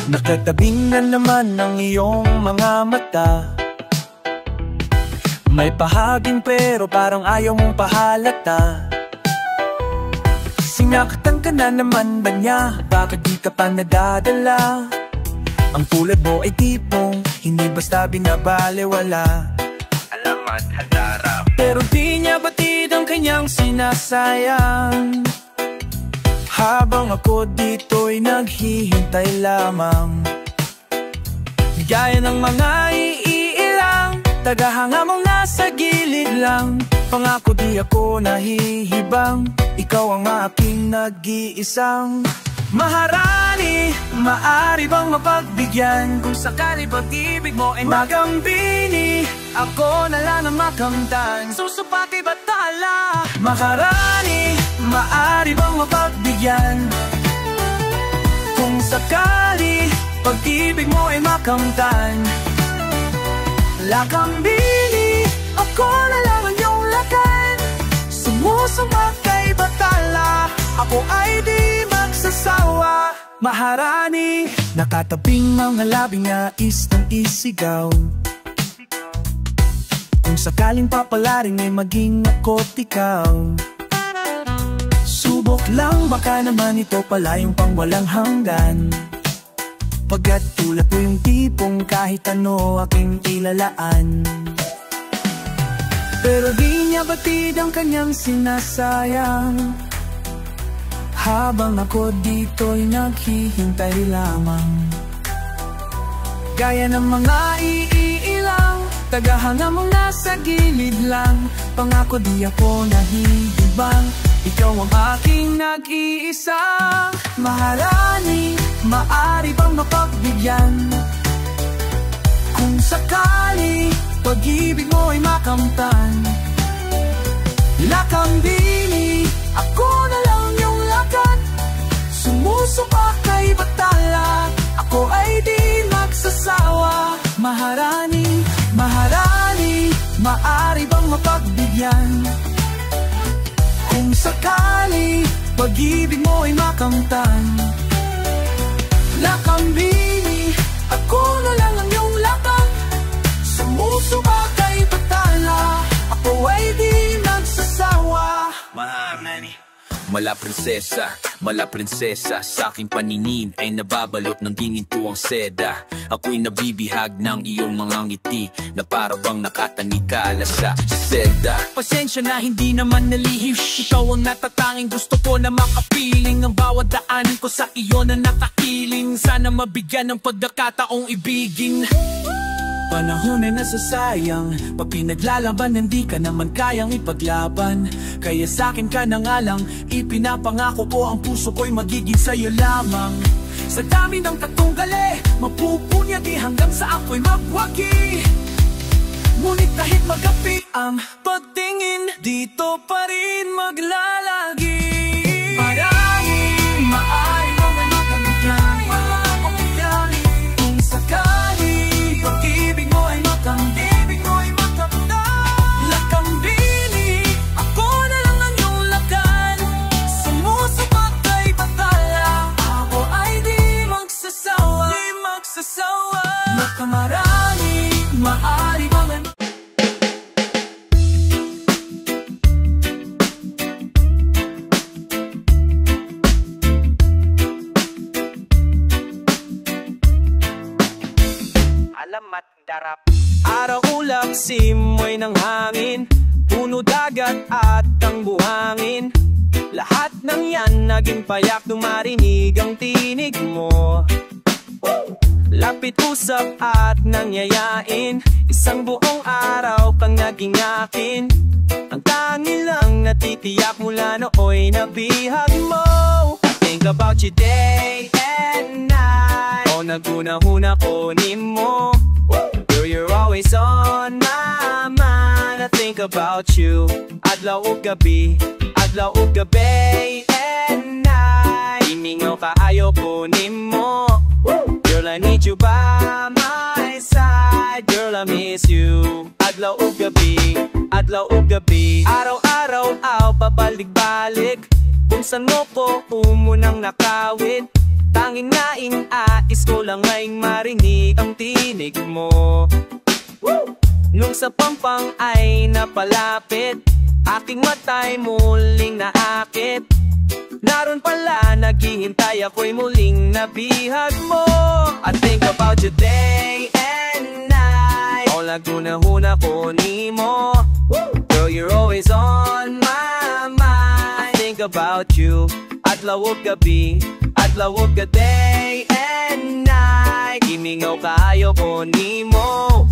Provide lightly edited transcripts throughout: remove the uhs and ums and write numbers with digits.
Nakatabing na naman ng iyong mga mata. May pahaging pero parang ayaw mong pahalata. Sinaktan ka na naman ba niya? Bakit di ka pa nadadala? Ang tulad mo ay tipong hindi basta binabalewala. Alamat hadarap, pero di niya batid ang kanyang sinasayang. Habang ako dito'y naghihintay lamang, gaya ng mga iilang tagahanga mong nasa gilid lang. Pangako di ako nahihibang, ikaw ang aking nag-iisang maharani. Maari bang mapagbigyan kung sakali pag-ibig mo ay magambini? Ako na lang ang makamtan, susupati batala. Maharani, maari bang mapagbigyan kung sakali pag-ibig mo ay makamtan? Lakambini, ako na lang ang iyong lakan. Sumusumpa kay batala, ako ay di magsasawa. Maharani, nakatabing mga labing nais ng isigaw. Kung sakaling papalaring ay maging ako't ikaw. Subok lang, baka naman ito pala yung pang walang hanggan. Pagkat tulad ko yung tipong kahit ano aking ilalaan. Pero di niya batid ang kanyang sinasayang. Habang ako dito'y naghihintay lamang, gaya ng mga iilang tagahanga mong nasa gilid lang. Pangako di ako nahihibang, ikaw ang aking nag-iisang maharani. Maari bang mapagbigyan kung sakali pag-ibig mo ay makamtan? Lakambini, ako na lang yung lakan. Sumusupa kay batala, ako ay di magsasawa. Maharani, maharani, maari bang mapagbigyan kung sakali pag-ibig mo ay makamtan? Lakambini, ako na lang ang iyong lakan. Sumusupa kay batala, ako ay di nagsasawa. Maharani, mala prinsesa, sa aking paningin ay nababalot ng ginginto ang seda. Ako'y nabibihag ng iyong mga ngiti na para bang nakatanikala sa seda. Pasensya na hindi naman nalihim, ikaw ang natatanging gusto ko na makapiling. Ang bawat daanin ko sa iyo na nakakiling, sana mabigyan ng pagkakataong ibigin. Panahon ay nasasayang, pag pinaglalaban hindi ka naman kayang ipaglaban. Kaya sa'kin ka na nga lang, ipinapangako ko ang puso ko'y magiging sa'yo lamang. Sa dami ng tatunggali, mapupunyagi hanggang sa ako'y magwagi. Ngunit kahit magapi ang pagtingin, dito pa rin maglalagi. Maraming maaari mo may makabigyan, kung sakali pag-ibig mo ay makamtan. Lakambini, ako na lang ang iyong lakan. Sumusupat kay batala, ako ay di magsasawa. Nakamarani, maari ba may alamat darap. Araw ulap, simoy ng hangin, puno dagat at ang buhangin. Lahat ng yan naging payak nung marinig ang tinig mo. Lapit usap at nangyayain, isang buong araw kang naging akin. Ang tangi lang natitiyak mula nooy nabihag mo. I think about you day and night, o naguna-huna kunin mo. Girl, you're always on my mind. I think about you adlaw ug gabi and night. Imingaw ka ayaw kunin mo. Girl, I need you by my side. Girl, I miss you adlaw ug gabi. Araw-araw, pabalik-balik. Kung saan mo ko umunang nakawit, Tanging nais ko lang ay marinig ang tinig mo. Nung sa pampang ay napalapit, aking mata'y muling naakit. Naroon pala, naghihintay ako'y muling nabihag mo. I think about you day and night. O lagunahuna ko ni mo. Girl, you're always on my mind. I think about you, adlaw ug gabi, adlaw ug day and night. Himingaw kaayo ko ni mo.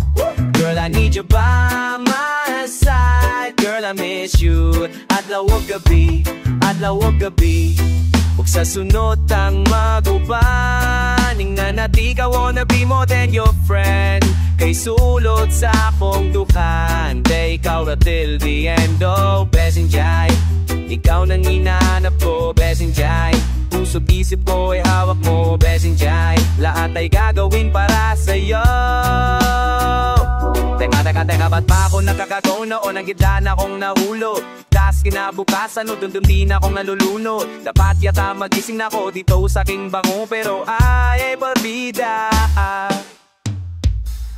Girl, I need you by my side. Girl, I miss you, adlaw ug gabi, adlaw ug gabi. Huwag sa sunod ang maguban. Ingnan na di ka wanna be more than your friend. Kay sulod sa akong dukan, day ikaw ra till the end. Oh, Besinjay, ikaw nang hinahanap ko, Besinjay. Puso't isip ko ay hawak mo, Besinjay. Lahat ay gagawin para sa'yo. Teka, ba't pa ako nakakagaw noon? Ang gitla na akong nahulog. Tas kinabukasan, o dundun na akong nalulunod. Dapat yata magising na ako dito sa aking bango, pero ay barbida.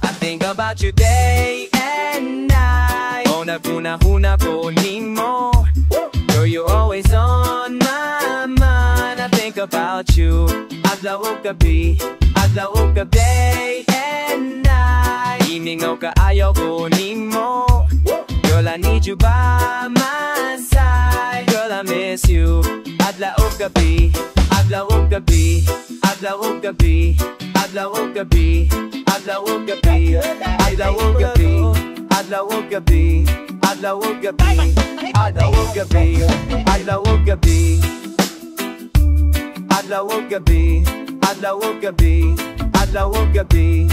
I think about you day and night. O naguna-huna ko ni mo. Girl, you're always on my mind. I think about you, adlaw ug gabi, adlaw ug gabi and night. Himingaw ka ayaw ko ni mo. Girl, I need you by my side. Girl, I miss you, adlaw ug gabi, adlaw ug gabi, adlaw ug gabi, adlaw ug gabi, adlaw ug gabi, adlaw ug gabi, adlaw ug gabi, adlaw ug gabi, adlaw ug gabi, adlaw ug gabi, adlaw ug gabi, adlaw ug gabi, adlaw ug gabi,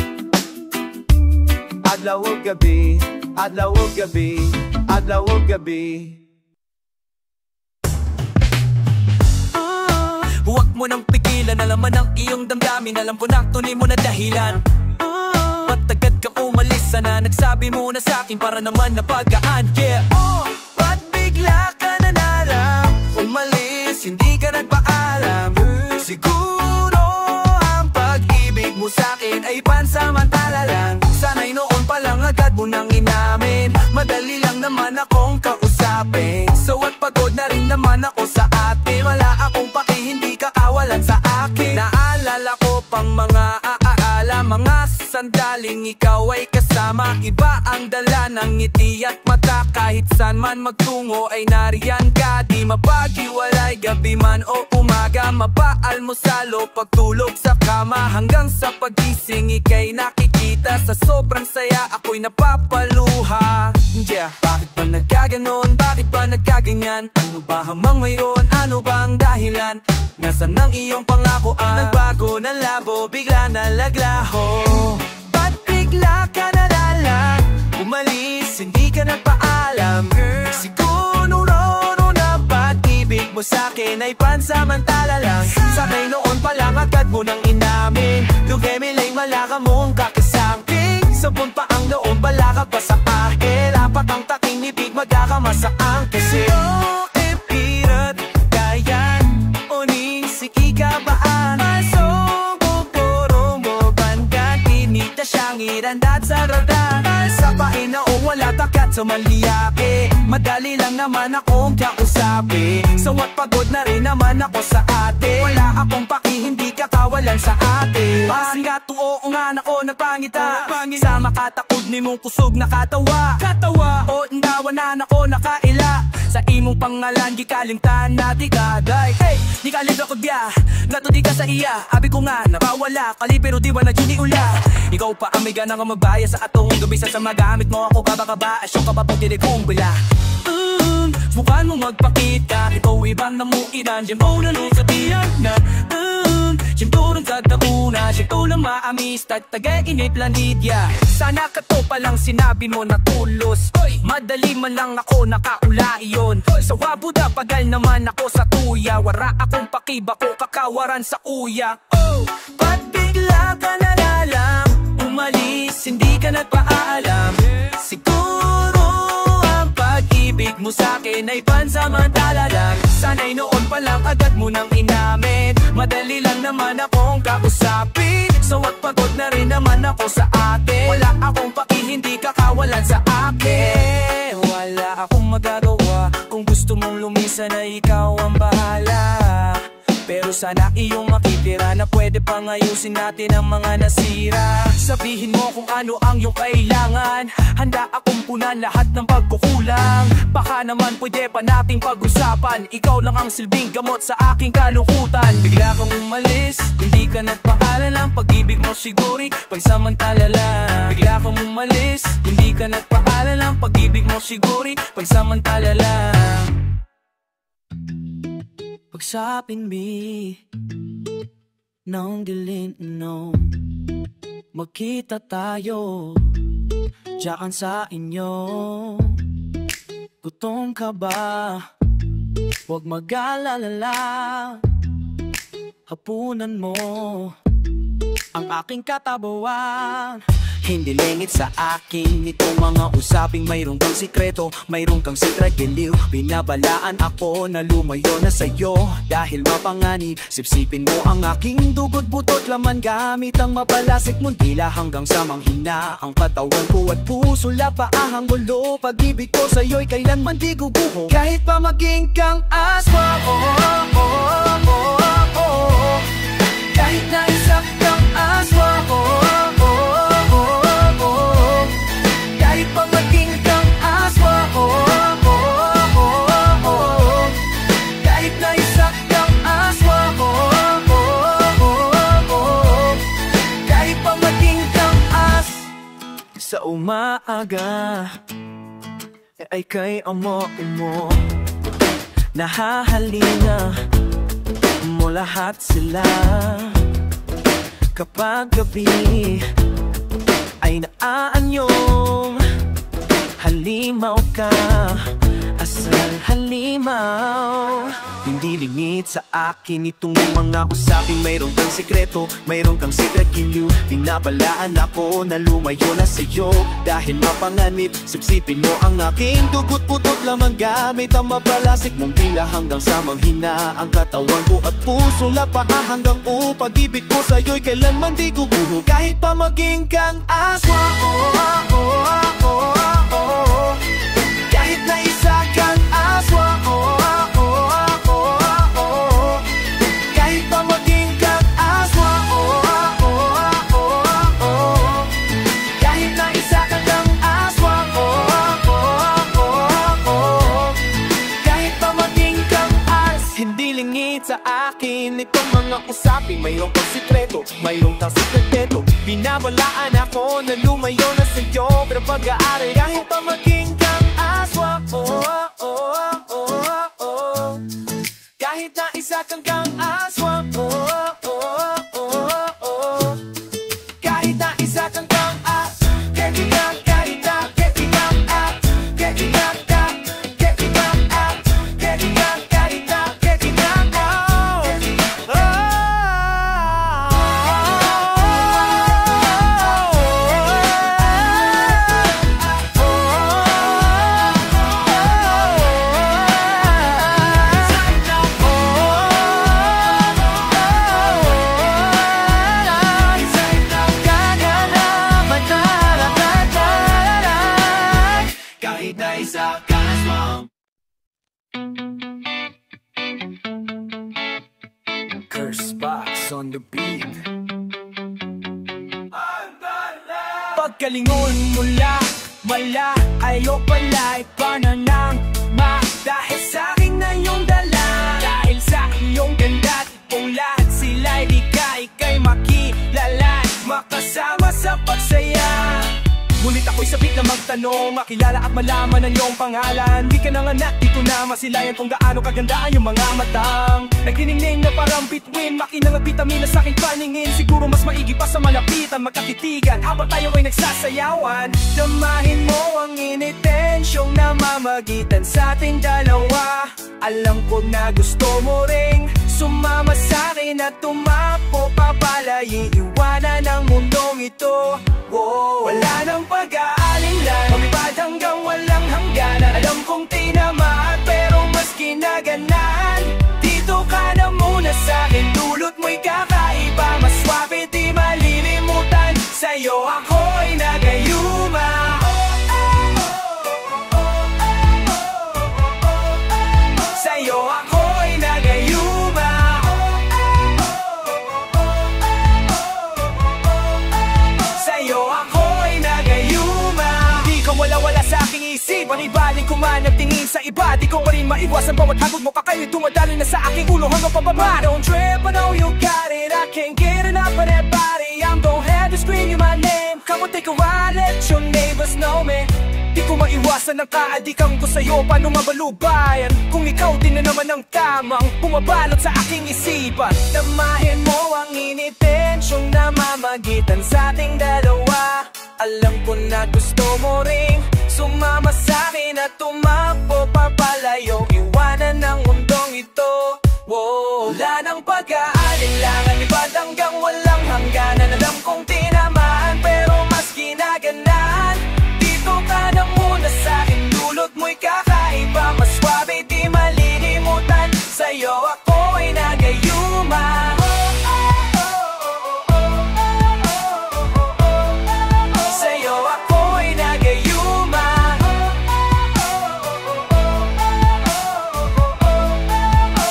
adlaw ug gabi, adlaw ug gabi, adlaw ug gabi. Huwag mo nang pigilan, alaman ang iyong damdamin. Alam ko na tunay mo na dahilan. Patagad ka umalis, sana nagsabi mo na sa'kin para naman napagaan. Yeah, ba't bigla ka na nalang umalis, hindi ka nagpaalam? Siguro ang pag-ibig mo sa'kin ay pansamantala lang. Sana'y noon pa lang agad mo nang inamin. Madali lang naman akong kausapin. So at pagod na rin naman ako sa atin. Wala akong paki, hindi ka kawalan sa akin. Naalala ko pang mga aala, mga sandaling ikaw ay kasama. Iba ang dala ng ngiti at mata. Kahit saan man magtungo ay nariyan ka. Di mapaghiwalay gabi man o umaga. Mapaalmusal o pagtulog sa kama. Hanggang sa pagising ika'y nakikita. Sa sobrang saya ako'y napapaluha. Yeah, bakit ba nagkaganon? Bakit ba nagkaganyan? Ano ba hamang ngayon? Ano ba ang dahilan? Nasaan ang iyong pangakoan? Nagbago ng labo, bigla na laglaho. Ba't bigla ka na lang umalis, hindi ka nagpaalam? Siguro noon ang pag-ibig mo sa'kin ay pansamantala lang. Sana'y noon pa lang agad mo nang inamin. Lugemiling wala ka mong kakasangking. Sabon pa ang noon, bala ka pa sa akin. Apat ang taking ibig, magkakamasaang kasi pirat kayan o ning sikikabaan. Masong bukuro mo bandan, pinita siyang irandat sa radan. Sa painaong wala takat sa maliyake. Madali lang naman akong kausapin. Sawat pagod na rin naman ako sa atin. Wala akong paki, hindi ka kawalan sa atin. Hanggat tuo nga na ko nagpangita. Sa makatakod ni mong kusog nakatawa. O ndawa na nako nakaila. Sa imong pangalan gikalimtan na di kaday. Hey, di kalibra ko biya, nato di ka sa iya. Abi ko nga napawala, kali pero di ba na juni ula. Ikaw pa ang may gana nga mabaya sa atong gabisa sa magamit mo. Ako kabaka asyo ka pa pag kong bila. Mukhaan mo magpakita, ikaw ibang namuidan. Diyan mo na nung sa tiyan na Sinturong tagtakuna, siya tulang maamistad. Taga-inip landidya. Sana ka to palang sinabi mo na tulos. Madali man lang ako nakaula iyon. Sa wabuda pagal naman ako sa tuya. Wara akong pakibako kakawaran sa uya. Ba't bigla ka na lang umalis, hindi ka nagpaalam? Siguro ang pag-ibig mo sa'kin ay pansamantala lang. Sana'y noon pa lang agad mo nang inamin. Madali lang naman akong kausapin, so at pagod na rin naman ako sa atin. Wala akong paki, hindi kakawalan sa akin. Wala akong magagawa, kung gusto mong lumisan na ikaw ang bahala. Pero sana iyong makitira na pwede pang ayusin natin ang mga nasira. Sabihin mo kung ano ang iyong kailangan, handa akong punan lahat ng pagkukulang. Baka naman pwede pa nating pag-usapan, ikaw lang ang silbing gamot sa aking kalungkutan. Bigla kang umalis, hindi ka nagpaalam, ang pag-ibig mo siguro'y pagsamantala lang. Bigla kang umalis, hindi ka nagpaalam, ang pag-ibig mo siguro'y pagsamantala lang. Pagsapin mi ng dilim no, magkita tayo diyan sa inyo. Gutom ka ba? Huwag mag-alala, hapunan mo ang aking katabawan. Hindi lingit sa akin itong mga usaping mayroong kang sikreto, mayroong kang sitragiliw. Binabalaan ako na lumayo na sa'yo dahil mapanganib. Sipsipin mo ang aking dugo't butot, laman gamit ang mabalasik mong dila hanggang sa manghina ang katawan ko at puso. Lapaahang gulo, pag-ibig ko sa'yo'y kailanman di guguho. Kahit pa maging kang aswa, kahit na isa kang aswa, kahit pa maging kang aswa, kahit na isa kang aswa, kahit pa maging kang as. Sa umaaga ay kay amo-imo nahahalina mo lahat sila. Kapag gabi ay naaanyong halimaw ka, asal halimaw. Hindi lingit sa akin itong mga usaping mayroong kang sikreto, mayroong kang sitragiliw. Binabalaan ako na lumayo na sa'yo dahil mapanganib. Sipsipin mo ang aking dugo't putot, lamang gamit ang mabalasik mong dila hanggang sa manghina ang katawan ko at puso. Lapaan hanggang pag-ibig ko sa'yo'y kailanman di guguho. Kahit pa maging kang aswa, kahit na isa kang aswa, kahit pa maging kang aswa, kahit na isa kang aswa, kahit pa maging kang as. Hindi lingit sa akin itong mga usaping mayroong kang sikreto, mayroong kang sikreto. Binabalaan ako na lumayo na sa'yo, pero pag-aaral kahit pa maging kang aswa, kahit na isa kang aswa, kahit na isa kang as. Curse on the beat. Pagkalingon mula, mala, ayaw pala, ipananang ma. Dahil sa'kin na yung dala, dahil sa iyong ganda, tipong lahat sila'y di ka, ika'y makilala, makasama sa pagsaya. Ngunit ako'y sabik na magtanong, makilala at malaman ang iyong pangalan. Di ka nanganak, dito na masilayan kung gaano kaganda yung mga matang. Nagniningning na parang bituin, makinang at vitamina sa aking paningin. Siguro mas maigi pa sa malapitan, magkatitigan habang tayo ay nagsasayawan. Damahin mo ang initensyong namamagitan sa ating dalawa. Alam ko na gusto mo ring sumama sa'kin at tumakbo, papalayin, iwanan ang mundong ito. Wala nang pag-aalinlan, mapipad hanggang walang hangganan. Alam kong tinamaan pero mas kinaganan. Dito ka na muna sa'kin, dulot sa aking isip. Manibaling ko man ang tingin sa iba, di ko pa rin maiwasan bawat hagod mo kakayo'y dumadali na sa aking ulo hanggang pababa. Don't trip, I know you got it, I can't get enough of that body. I'm gon' have to scream you my name. Come on, take a ride, let your neighbors know me. Di ko maiwasan ang kaadikan ko sa'yo, paano mabalubayan kung ikaw din na naman ang tamang bumabalot sa aking isipan. Damahin mo ang initensyong namamagitan sa ating dalawa. Alam ko na gusto mo ring sumama sa'kin at tumakbo papalayo, iwanan ng mundong ito. Whoa. Wala nang pag-aalinlangan, iba't hanggang walang hangganan. Alam kong tinamaan pero mas ginaganan. Dito ka na muna sa'kin, dulot mo'y kakaiba. Mas swabe di malilimutan, sa'yo ako ay nagayuma. Sa'yo ako ay nagayuma.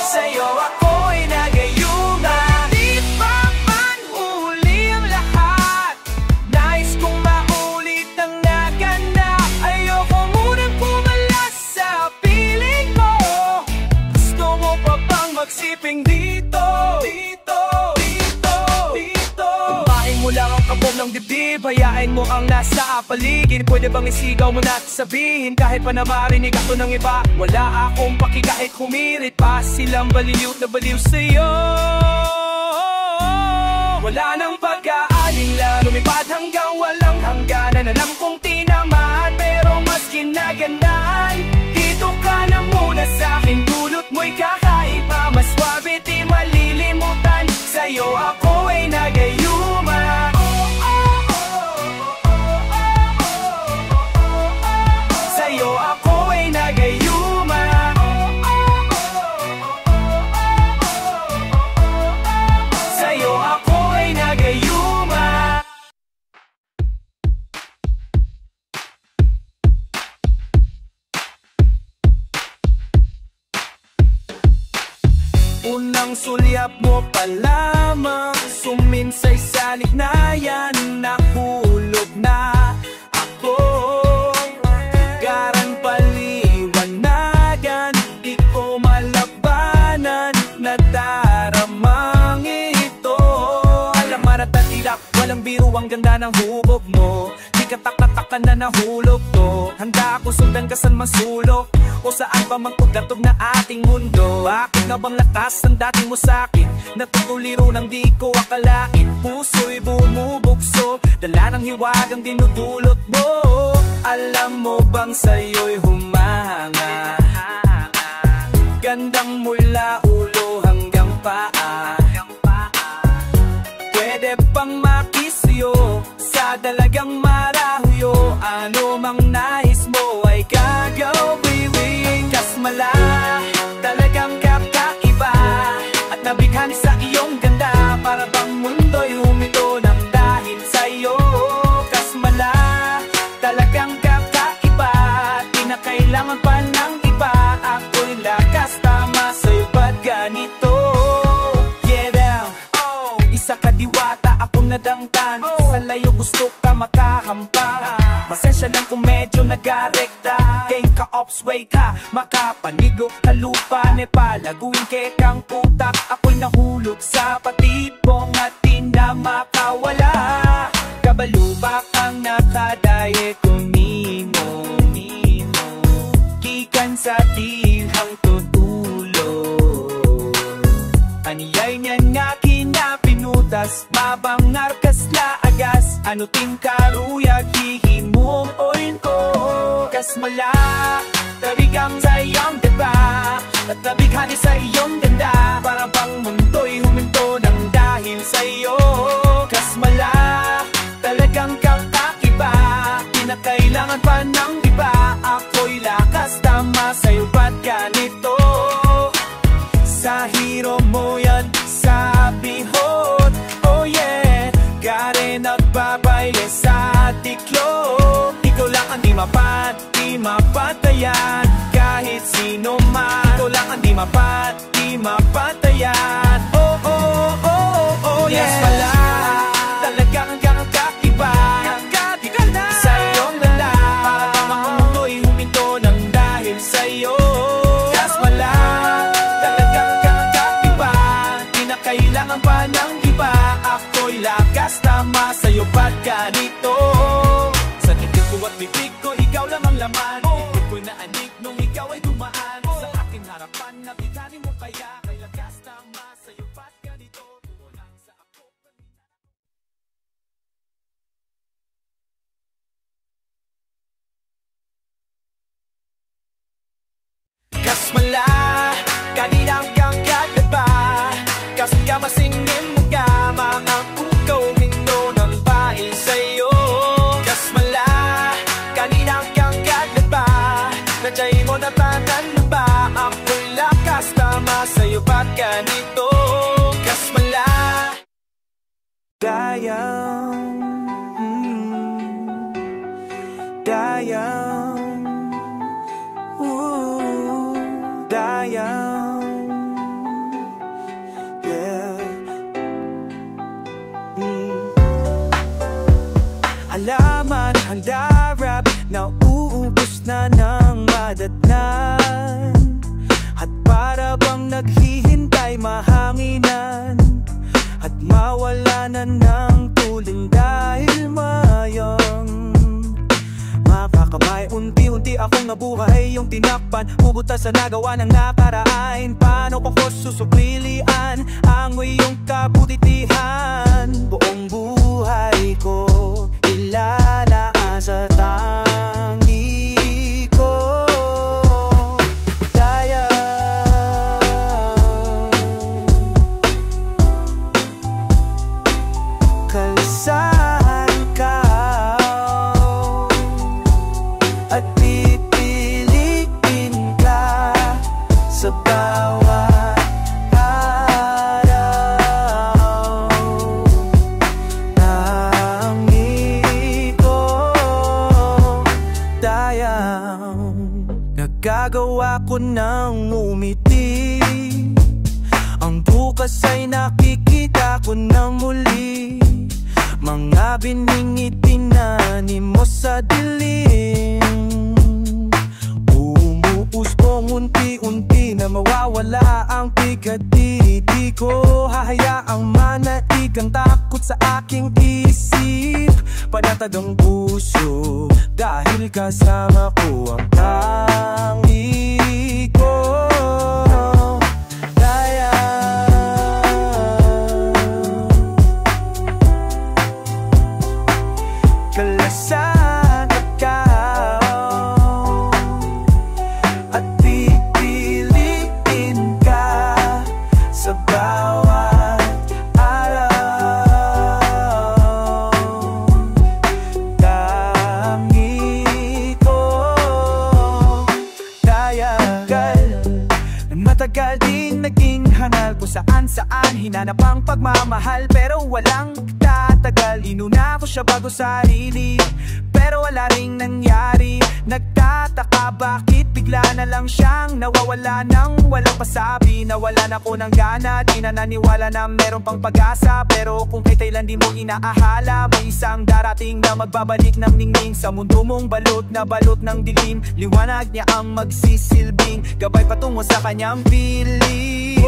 Sa'yo ako ay nagayuma. Di pa man huli ang lahat, nais kong maulit ang naganap. Ayoko munang pumalas sa piling mo. Gusto mo pa bang magsiping dito? Dito, dito, dito. Kumain mo lang ang kabog ng dibdib, hayain mo ang nasa paligid. Pwede bang isigaw mo na at sabihin, kahit pa na marinig ako ng iba, wala akong paki kahit humirit pa. Silang baliw na baliw sa'yo. Wala nang pag-aalinlan, lumipad hanggang walang hangganan. Alam kong tinamaan pero mas ginaganan. Dito ka na muna sa'kin, dulot mo'y kakaiba. Mas swabe di malilimutan, sa'yo ako ay nagayuma. Sa'yo ako ay nagayuma. Sa'yo ako ay nagayuma. Unang sulyap mo pa lamang, suminsay sa lignayan, nahulog na ako. Garan paliwanagan, di ko malabanan, nadaramang ito. Alaman at natilak, walang biro ang ganda ng hubog mo. Di katak-natak ka na nahulog to. Handa ako sundan ka saan masulok o saan pa mang pagkatog na ating mundo. Bakit nga bang lakas ang dati mo sa'kin, natutuliro nang di ko akalain. Puso'y bumubugso, dala ng hiwagang dinudulot mo. Alam mo bang sa'yo'y humahanga, gandang mula ulo hanggang paa. Pwede pang makisyo sa dalagang marahuyo. Ano mang nais mo ay gagawin. Kasmala, talagang kakaiba, at nabighani sa iyong ganda. Para bang mundo'y humito ng dahil sa'yo. Kasmala, talagang kakaiba, di na kailangan pa ng iba. Ako'y lakas, tama sa'yo, ba't ganito? Yeah, down, oh, isa ka diwata, ako nadangtan. Sa layo gusto ka makahampang. Masensya lang kung medyo nagarekta. Game ka, ops, way ka, makapanigo ka lupa. Nepalaguin kekang utak, ako'y nahulog sa patibong at di na makawala. Kabalo ba kang nakadaye kumimo, gikan sa tilhang tutulo. Aniyay niyan nga kinapinutas, mabangar kasla agas. Ano ting karuyag hihimong oin ko. Kasmala, tabigang sa iyong diba, at nabighani sa iyong ganda. Para bang mundo'y huminto ng dahil sa'yo. Kasmala, talagang kakaiba, di na kailangan pa ng iba. Ako'y lakas, tama sa'yo, ba't ganito? Sa hiro mo yan, sa bihot, oh yeah. Gare nagbabayle sa tiklo. Ikaw lang ang di mapatayan, kahit sino man. Ikaw lang ang di mapatayan. Oh, oh, oh, oh, yeah. Yes, pala, talagang kakaiba, sa iyong lala. Para sa'yo ba't ganito? Sa titig ko at bibig ko, ikaw lang ang laman. Ikot ko'y naanig nung ikaw ay dumaan sa aking harapan, nakitanin mo kaya kay lakas tama sa'yo ba't ganito? Tuwa lang sa ako. Kasmala, kaninang kang kagad ba? Kas ka masingin mo ka, mga pukaw mino ng bail sa'yo. Kasmala, kaninang kang kagad ba? Nadyay mo na tanan na ba? Ako'y lakas tama sa'yo ba't ganito? Kasmala, dayang, dayang, dayang, yeah. Halaman, handarap, nauubos na ng madatnan. At para bang naghihintay mahanginan, at mawala na ng tuling dahil mayang makakamay. Unti-unti akong nabuhay, yung tinakpan, pubutas sa nagawa ng nakaraan. Paano ko susuklilian ang iyong kabutitihan? Buong buhay ko ilalaan sa tangi ko. Dayang, kalsaan ka at pipiliin ka sa bawat araw. Tangi ko, dayang, nagagawa ko ng umiti. Ang bukas ay nakikita ko na muli. Mga biningiti na ni mo sa dilim. Umuusbong unti-unti na mawawala ang bigat. Di ko hahayaang manaig ang takot sa aking isip. Panatag ang puso dahil kasama ko ang tangi ko. Kalasan ikaw at pipiliin ka sa bawat araw. Tangi ko, dayagal. Matagal din naging hangal kung saan-saan hinanap ang pagmamahal, pero walang tatagal. Inuna ko siya bago sarili, pero wala ring nangyari. Nagtataka bakit bigla na lang siyang nawawala nang walang pasabi. Nawalan ako ng gana, di na naniwala na meron pang pag-asa. Pero kung kay Thailand di mo inaahala, may isang darating na magbabalik ng ningning sa mundo mong balot na balot ng dilim. Liwanag niya ang magsisilbing gabay patungo sa kanyang piling.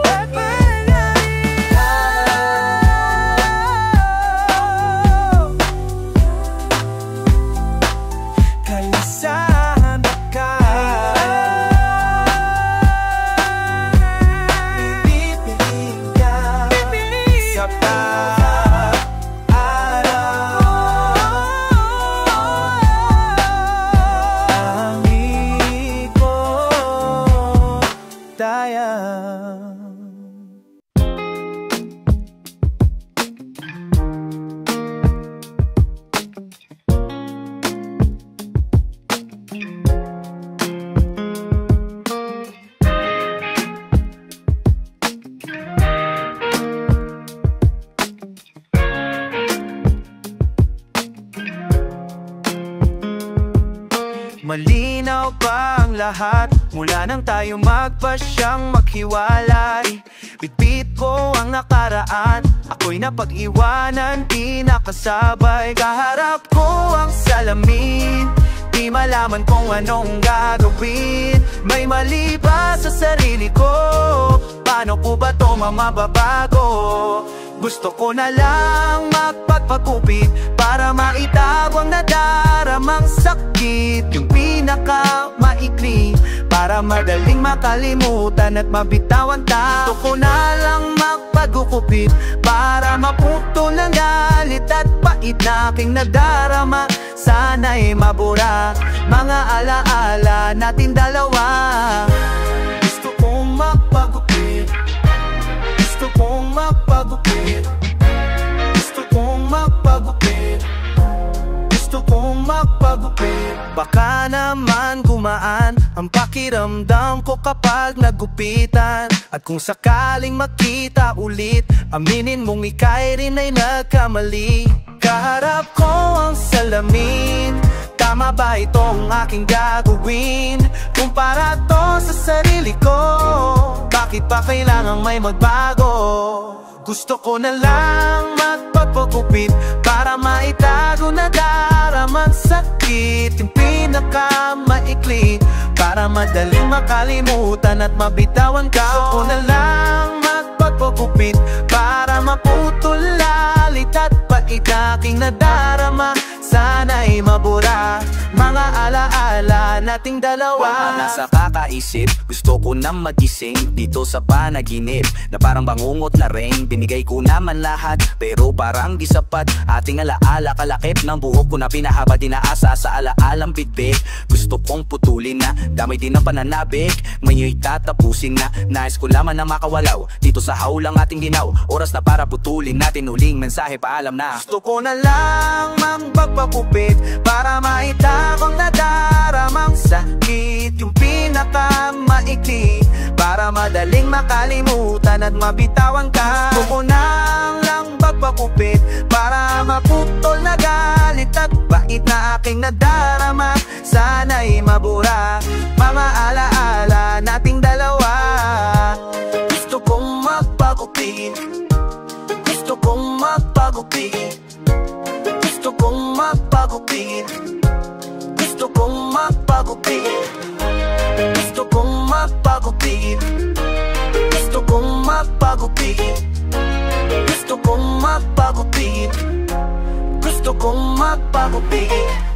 At kalisan ka, pipiliin ka sa bawat araw. Tangi ko, dayang. Malinaw pa ang lahat mula nang tayo magpasyang maghiwalay. Bitbit ko ang nakaraan, ako'y napag-iwanan, di nakasabay. Kaharap ko ang salamin, di malaman kung anong gagawin. May mali ba sa sarili ko? Paano po ba to mamababago? Gusto ko na lang magpagpagupit para maitago ang nadaramang sakit. Yung pinakamaikli para madaling makalimutan at mabitawan ka. Gusto ko na lang magpagupit para maputol ang galit at pait na aking nadarama. Sana'y mabura mga alaala natin dalawa. Gusto kong magpagupit, gusto kong magpagupit, gusto kong magpagupit, gusto kong magpagupit. Baka naman gumaan ang pakiramdam ko kapag nagupitan. At kung sakaling makita ulit, aminin mong ika'y rin ay nagkamali. Kaharap ko ang salamin, tama ba itong aking gagawin? Kumpara to sa sarili ko, bakit ba kailangang may magbago? Gusto ko na lang magpagpagupit para maitago na daramang sakit. Yung pinakamaikli para madaling makalimutan at mabitawan ka. Gusto ko na lang magpagpagupit para maputol lalit at pait aking nadarama. Sana'y mabura mga alaala nating dalawa. Nasa kakaisip, gusto ko na magising dito sa panaginip na parang bangungot na rain. Binigay ko naman lahat pero parang di sapat. Ating alaala kalakip ng buhok ko na pinahaba dinaasa sa alaalang bitbit. Gusto kong putulin na damay din ang pananabik, ngayon'y tatapusin na. Nais ko lamang na makawalaw dito sa haulang ating ginaw. Oras na para putulin natin huling mensahe, paalam na. Gusto ko na lang magpagpagupit para maitagong nadaramang sakit. Yung pinakamaikli para madaling makalimutan at mabitawan ka. Gusto ko na lang magpagupit para maputol na galit at pait na aking nadarama. Sana'y mabura mga alaala nating dalawa. Gusto kong magpagupit, gusto kong magpagupit, gusto kong magpagupit, gusto kong magpagupit, gusto kong magpagupit, gusto kong magpagupit, gusto kong magpagupit, gusto kong magpagupit.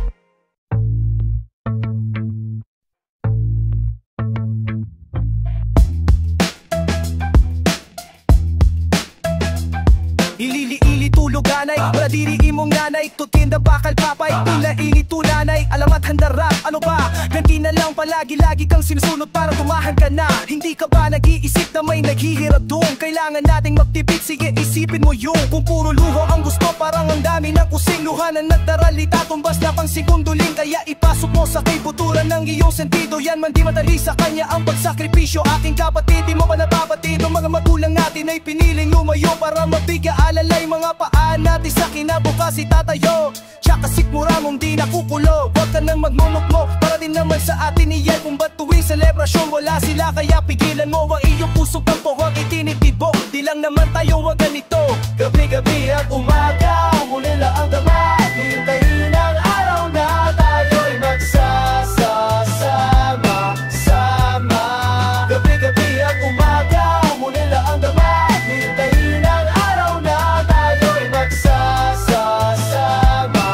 Ili-ili tuluganay, wala diri imong nanay, tutinda bakal papay, ila-ili tunanay, alamat handarap, ano ba? Ganti na lang palagi-lagi kang sinusunod para tumahan ka na. Hindi ka ba nag-iisip na may naghihirap doon? Kailangan nating magtipid, sige isipin mo yung kung puro luho ang gusto, parang ang dami ng kusing luhanan nagdaralita, tumbas na pang segunduling. Kaya ipasok mo sa kaybuturan ng iyong sentido, yan man di matali sa kanya ang pagsakripisyo. Aking kapatid, di mo ba nababatid? Ang mga magulang natin ay piniling lumayo para mabigyan alalay mga paan natin sa kinabukasan tatayo. Tsaka sikmura mong di nakukulo, huwag ka nang magmumukmo, para din naman sa atin iyan. Kung ba't tuwing selebrasyon wala sila, kaya pigilan mo ang iyong pusong tampo, huwag itinitibo. Di lang naman tayo wag ganito, gabi-gabi at umaga, muli lang ang dama, hintayin ang araw na tayo'y magsasama-sama. Gabi-gabi at umaga, muli lang ang dama, hintayin ang araw na tayo'y magsasama-sama.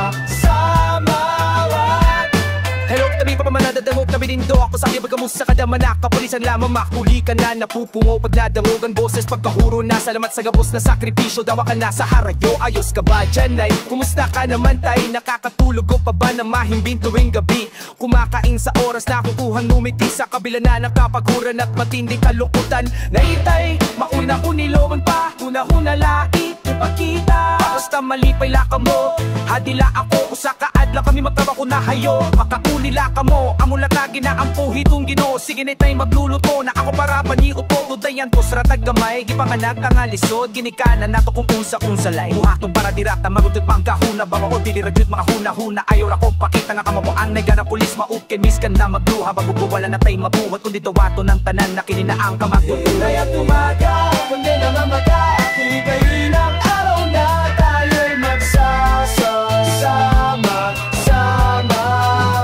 Hello, tabi pa pamanadadangog, tabi din do ako sa akin pagkamusta ka naman nakapulisan lamang makuli ka na napupungo pag nadangogan boses pagkahuro na salamat sa gabos na sakripisyo dawa ka na sa harayo. Ayos ka ba dyan ay kumusta ka naman tay, nakakatulog ko pa ba na mahimbing tuwing gabi? Kumakain sa oras na kukuhang numiti sa kabila na nakapaguran at matinding kalungkutan. Naitay, mauna ko niloman pa, una-una lait ipakita, basta malipay laka mo, hadila ako usa ka adla kami magtrabaho na hayo. Makakulila ka mo, amula tagi na ang puhi tong Ginoo. Sige na tayo magluluto na ako para paniupo, tudayan ko sa gamay, gipanganak ang alisod, ginikanan nato kung unsa-unsa lay. Buhatong para dirata, magutot pang kahuna, baka o diliragyot makahuna-huna. Ayaw ako pakita nga kamabuan, na gana pulis maukin, miskan na magluha, bago wala na tayo mabuhat, kundi tawato ng tanan na kininaang kamagtutunay at umaga, kundi na mamaga, hintayin ang araw na tayo'y magsasama-sama.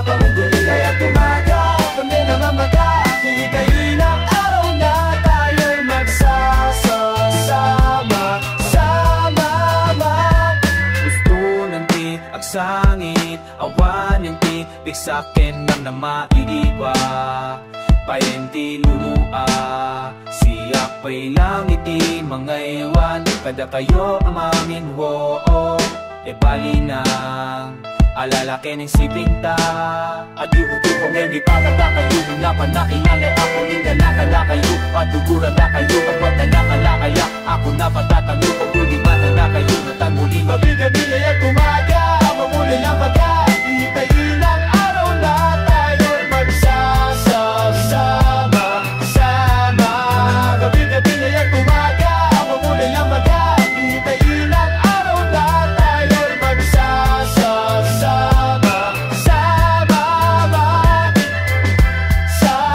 Pamugulay at umaga, kundi na mamaga, hintayin ang araw na tayo'y magsasama-sama. sakin lang na maiiba, paenti lulua. Siya pa'y langiti, mga iwan, kada kayo amamin, wo. E bali na, alalaki ng sipinta. At iutupo ngayon di pagkatakayo, napan na kilala ako, hindi nakala kayo, patuguran na kayo, kapag nakala kaya ako napatatanyo, kung di mata na kayo, natanguli mabigabilay at umaga, mamuli lang baga, itay ilang araw na tayo'y magsasama, sama. Gabi-gabilay at umaga, mamuli lang baga, itay ilang araw na tayo'y magsasama, sama, sama, sama,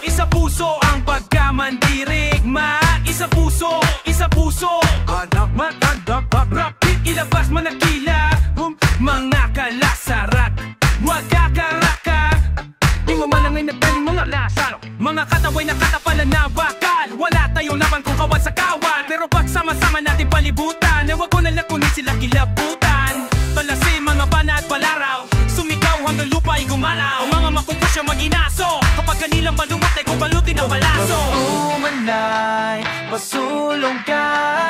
Isa puso ang pagkamandirigma. Isa puso anak matagdagdagdagdagdagdagdag. Ilabas manakila, mga kalasarat. Huwag kakaraka, di mo malangay na tayo mga lasaro. Mga kataway na katapalan na bakal. Wala tayong laban kung kawal sa kawan, pero pag sama-sama natin palibutan, huwag ko nalang kunin sila kilabutan. Talasin mga bana at palaraw, sumigaw hanggang lupa ay gumalaw. Mga makupusya mag-inaso, kapag kanilang balumot ay kubalutin ang balaso. Umanay, pasulong ka,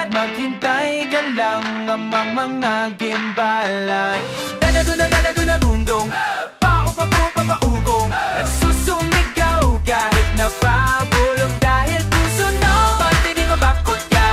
maghintay ka lang ang mga gimbalay. Dadaguna rundong, paugong, at susumigaw kahit napabulong dahil puso no, pati di mabakot ka.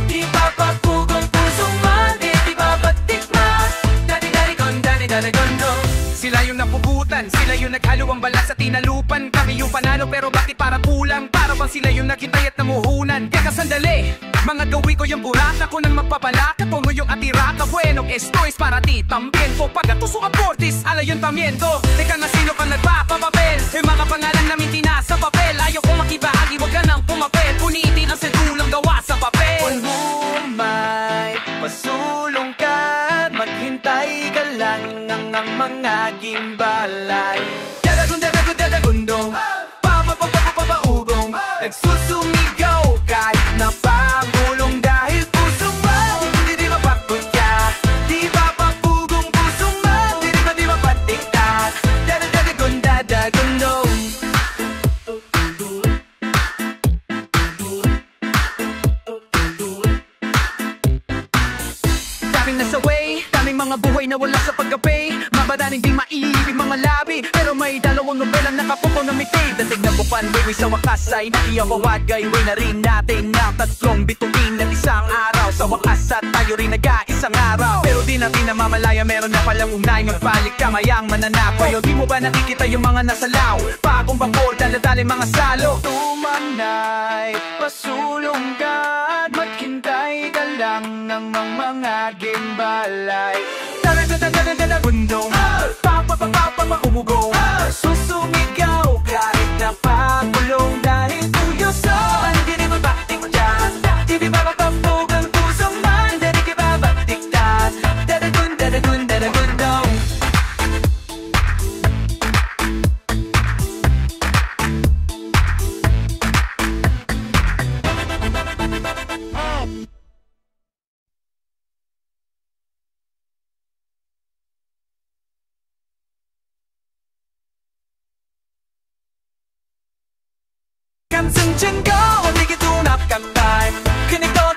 Di papapugong puso man, di papatikma. Dadi-dadi-gon-do. Sila yung napubutan, sila yung naghalo ang balas sa tinalupan. Kami yung panalo pero bakit para kulang? Para bang sila yung naghintay at namuhunan? Kaya sandali, mga gawin ko yung burat, ako nang magpapalaka. Pongo yung atirata, bueno, esto es para ti también. Po pagatuso aportis, alayuntamiento. Teka nga sino ka nagpapapapel? Eh mga pangalan namin tinasa papel. Ayaw kong makibahagi, wag ka nang pumapel. Punitin ang sedulang gawa sa papel. Kung bumay, pasulong ka, maghintay ka lang ang mga gimbalay. Dadagundong, papaugong, nagsusumigaw kahit napagulong dahil puso mo, di mapakot ka. Di papapugong puso mo, di mapatikta. Dadagundong. Daming nasa way, daming mga buhay na wala sa pagkape. Mabadaning di maiibig mga labi, pero may dalawang nobela nakapupo na mitay. Dating na bupan, way sa wakas ay nakiyawawagay. Way na rin natin na tatlong bituin at isang araw. Sa wakas at tayo rin nag-aisang araw. Pero di natin namamalaya, meron na palang unay magbalik kamayang mananakaw. Di mo ba nakikita yung mga nasalaw? Bagong bangkol, daladali mga salo. Tumanay, pasulong ka, maghintay ka lang ng mga gimbalay. Dadagundong, papaugong, susumigaw kahit napagulong dahil tuyoso. Hindi rin mabatik dyan, di mapapapug ang puso man, di rin kibabatik dyan. Dadagundong. 감승 증거, 오늘게 돈 앞감발. 그니까